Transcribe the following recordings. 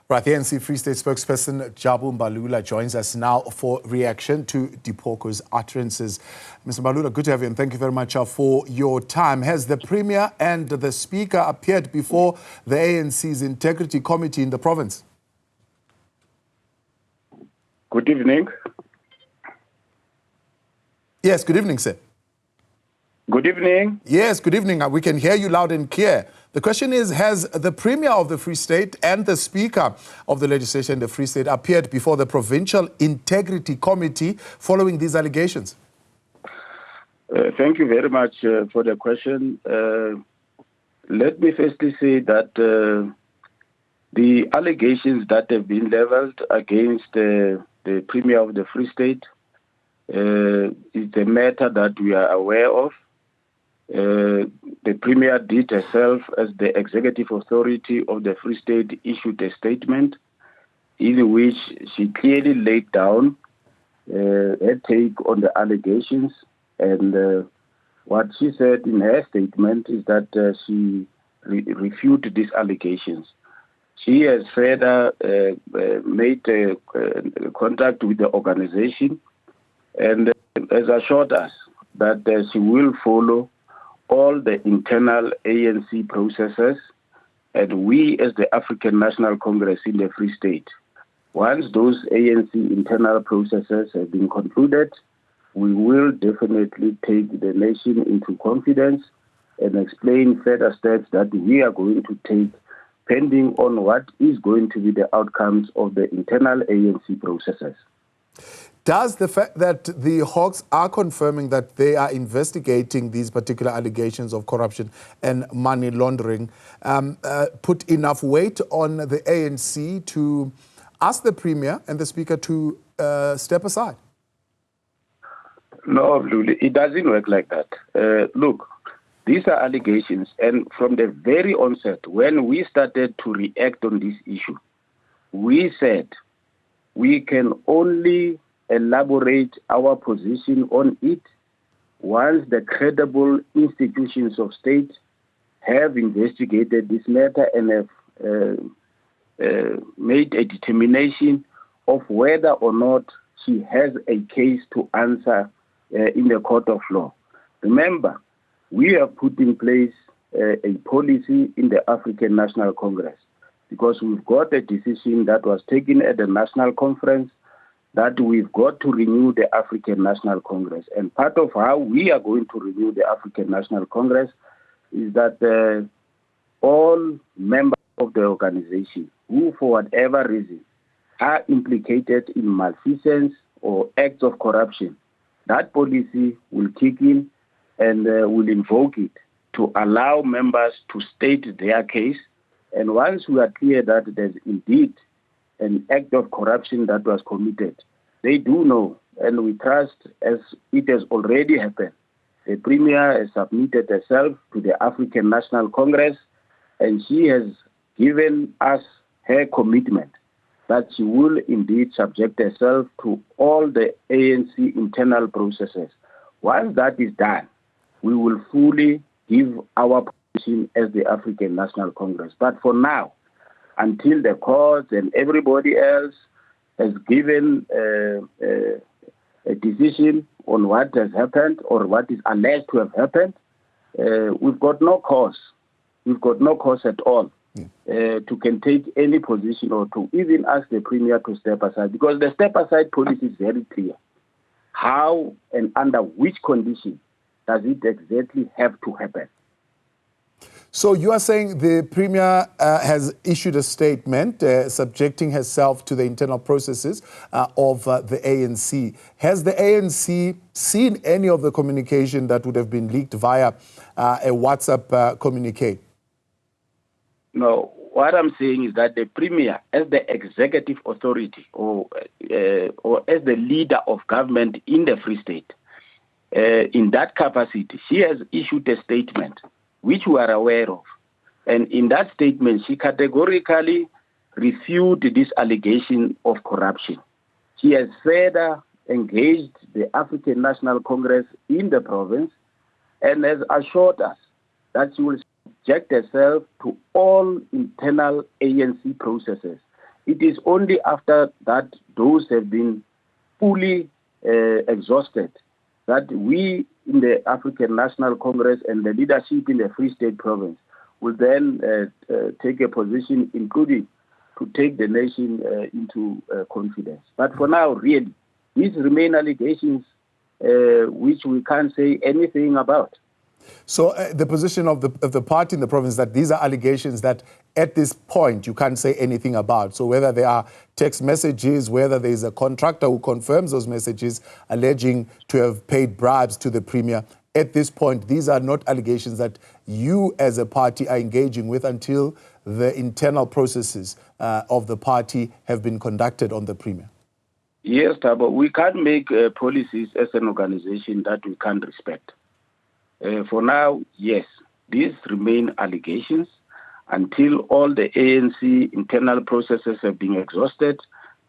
Right, the ANC Free State spokesperson Jabu Mbalula joins us now for reaction to Dipoko's utterances. Mr. Mbalula, good to have you and thank you very much for your time. Has the Premier and the Speaker appeared before the ANC's Integrity Committee in the province? Good evening. Yes, good evening, sir. Good evening. Yes, good evening. We can hear you loud and clear. The question is, has the Premier of the Free State and the Speaker of the Legislature in the Free State appeared before the Provincial Integrity Committee following these allegations? Thank you very much for the question. Let me firstly say that the allegations that have been leveled against the Premier of the Free State is a matter that we are aware of. The Premier did herself, as the executive authority of the Free State, issued a statement in which she clearly laid down her take on the allegations. And what she said in her statement is that she refuted these allegations. She has further made contact with the organization and has assured us that she will follow all the internal ANC processes, and we as the African National Congress in the Free State, once those ANC internal processes have been concluded, we will definitely take the nation into confidence and explain further steps that we are going to take pending on what is going to be the outcomes of the internal ANC processes. Does the fact that the Hawks are confirming that they are investigating these particular allegations of corruption and money laundering put enough weight on the ANC to ask the Premier and the Speaker to step aside? No, Luli, it doesn't work like that. Look, these are allegations, and from the very onset, when we started to react on this issue, we said we can only elaborate our position on it once the credible institutions of state have investigated this matter and have made a determination of whether or not she has a case to answer in the court of law. Remember, we have put in place a policy in the African National Congress because we've got a decision that was taken at the National Conference that we've got to renew the African National Congress. And part of how we are going to renew the African National Congress is that all members of the organization who, for whatever reason, are implicated in malfeasance or acts of corruption, that policy will kick in and will invoke it to allow members to state their case. And once we are clear that there's indeed an act of corruption that was committed, they do know, and we trust, as it has already happened. The Premier has submitted herself to the African National Congress, and she has given us her commitment that she will indeed subject herself to all the ANC internal processes. Once that is done, we will fully give our position as the African National Congress. But for now, until the courts and everybody else has given a decision on what has happened or what is alleged to have happened, we've got no cause. We've got no cause at all to can take any position or to even ask the Premier to step aside, because the step aside policy is very clear. How and under which condition does it exactly have to happen? So you are saying the Premier has issued a statement subjecting herself to the internal processes of the ANC. Has the ANC seen any of the communication that would have been leaked via a WhatsApp communique? No, what I'm saying is that the Premier, as the executive authority or as the leader of government in the Free State, in that capacity, she has issued a statement which we are aware of. And in that statement, she categorically refuted this allegation of corruption. She has further engaged the African National Congress in the province and has assured us that she will subject herself to all internal ANC processes. It is only after that those have been fully exhausted that we in the African National Congress and the leadership in the Free State Province will then take a position, including to take the nation into confidence. But for now, really, these remain allegations which we can't say anything about. So the position of the party in the province that these are allegations that at this point you can't say anything about. So whether there are text messages, whether there is a contractor who confirms those messages alleging to have paid bribes to the Premier, at this point these are not allegations that you as a party are engaging with until the internal processes of the party have been conducted on the Premier. Yes, Thabo, we can't make policies as an organization that we can't respect. For now, yes, these remain allegations until all the ANC internal processes have been exhausted.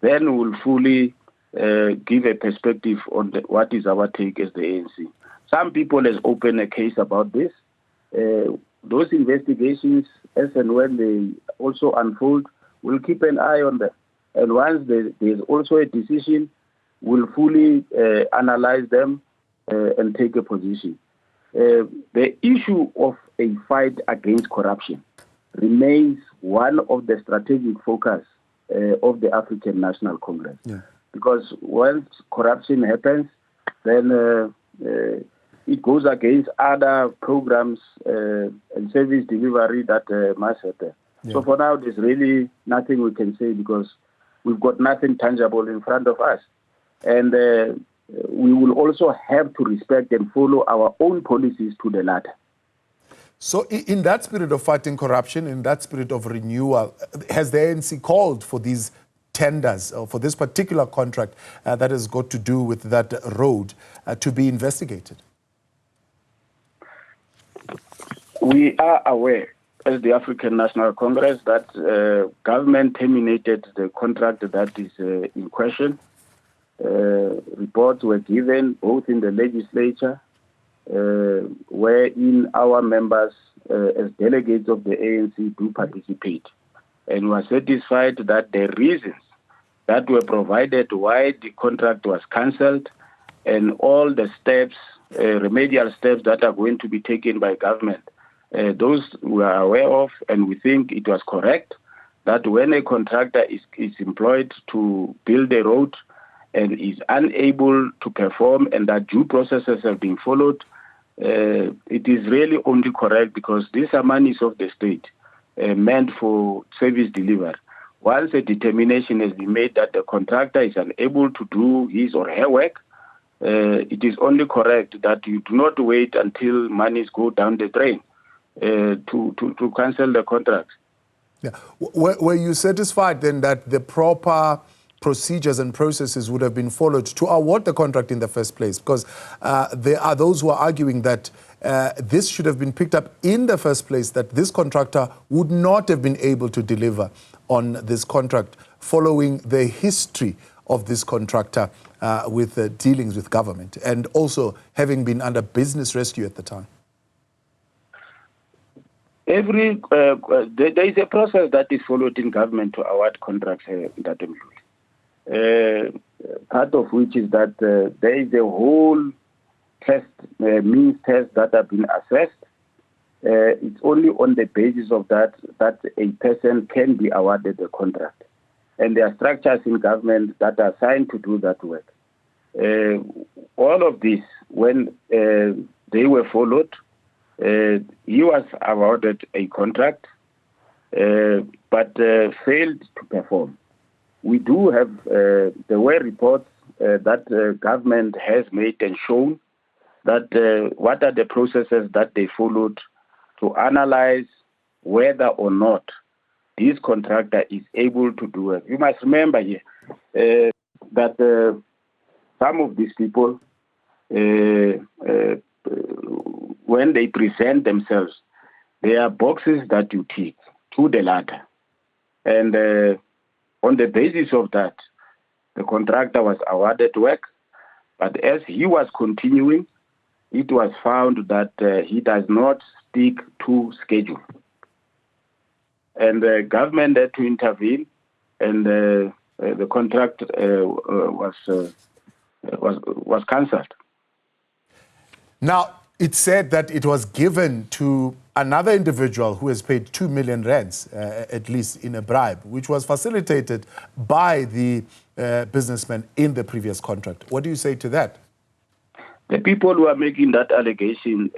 Then we'll fully give a perspective on what is our take as the ANC. Some people have opened a case about this. Those investigations, as and when they also unfold, we'll keep an eye on them. And once there's also a decision, we'll fully analyze them and take a position. The issue of a fight against corruption remains one of the strategic focus of the African National Congress. Yeah. Because once corruption happens, then it goes against other programs and service delivery that must happen. Yeah. So for now, there's really nothing we can say because we've got nothing tangible in front of us. And we will also have to respect and follow our own policies to the latter. So in that spirit of fighting corruption, in that spirit of renewal, has the ANC called for these tenders or for this particular contract that has got to do with that road to be investigated? We are aware as the African National Congress that government terminated the contract that is in question. Reports were given both in the legislature, wherein our members as delegates of the ANC do participate. And we are satisfied that the reasons that were provided why the contract was cancelled and all the steps, remedial steps that are going to be taken by government, those we are aware of, and we think it was correct that when a contractor is employed to build a road and is unable to perform and that due processes have been followed, it is really only correct because these are monies of the state meant for service delivery. Once a determination has been made that the contractor is unable to do his or her work, it is only correct that you do not wait until monies go down the drain to cancel the contract. Yeah. Were you satisfied then that the proper procedures and processes would have been followed to award the contract in the first place? Because there are those who are arguing that this should have been picked up in the first place, that this contractor would not have been able to deliver on this contract following the history of this contractor with dealings with government and also having been under business rescue at the time. There is a process that is followed in government to award contracts in that part of which is that there is a whole test, means tests that have been assessed. It's only on the basis of that a person can be awarded the contract. And there are structures in government that are assigned to do that work. All of this, when they were followed, he was awarded a contract, but failed to perform. We do have, there were reports that government has made and shown that what are the processes that they followed to analyze whether or not this contractor is able to do it. You must remember here that some of these people, when they present themselves, there are boxes that you tick to the ladder. And on the basis of that, the contractor was awarded work. But as he was continuing, it was found that he does not stick to schedule. And the government had to intervene and the contract was cancelled. Now, it's said that it was given to another individual who has paid 2 million rands, at least in a bribe, which was facilitated by the businessman in the previous contract. What do you say to that? The people who are making that allegation,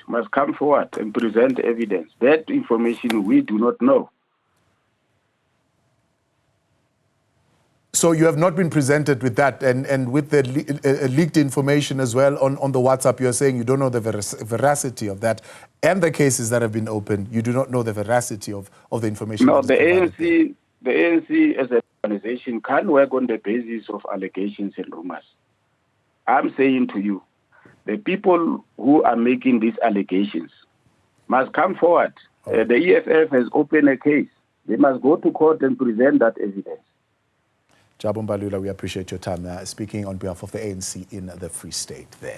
must come forward and present evidence. That information we do not know. So you have not been presented with that, and with the leaked information as well on the WhatsApp, you're saying you don't know the veracity of that, and the cases that have been opened, you do not know the veracity of the information. No, the ANC as an organization can work on the basis of allegations and rumors. I'm saying to you, the people who are making these allegations must come forward. The EFF has opened a case. They must go to court and present that evidence. Jabu Mbalula, we appreciate your time speaking on behalf of the ANC in the Free State there.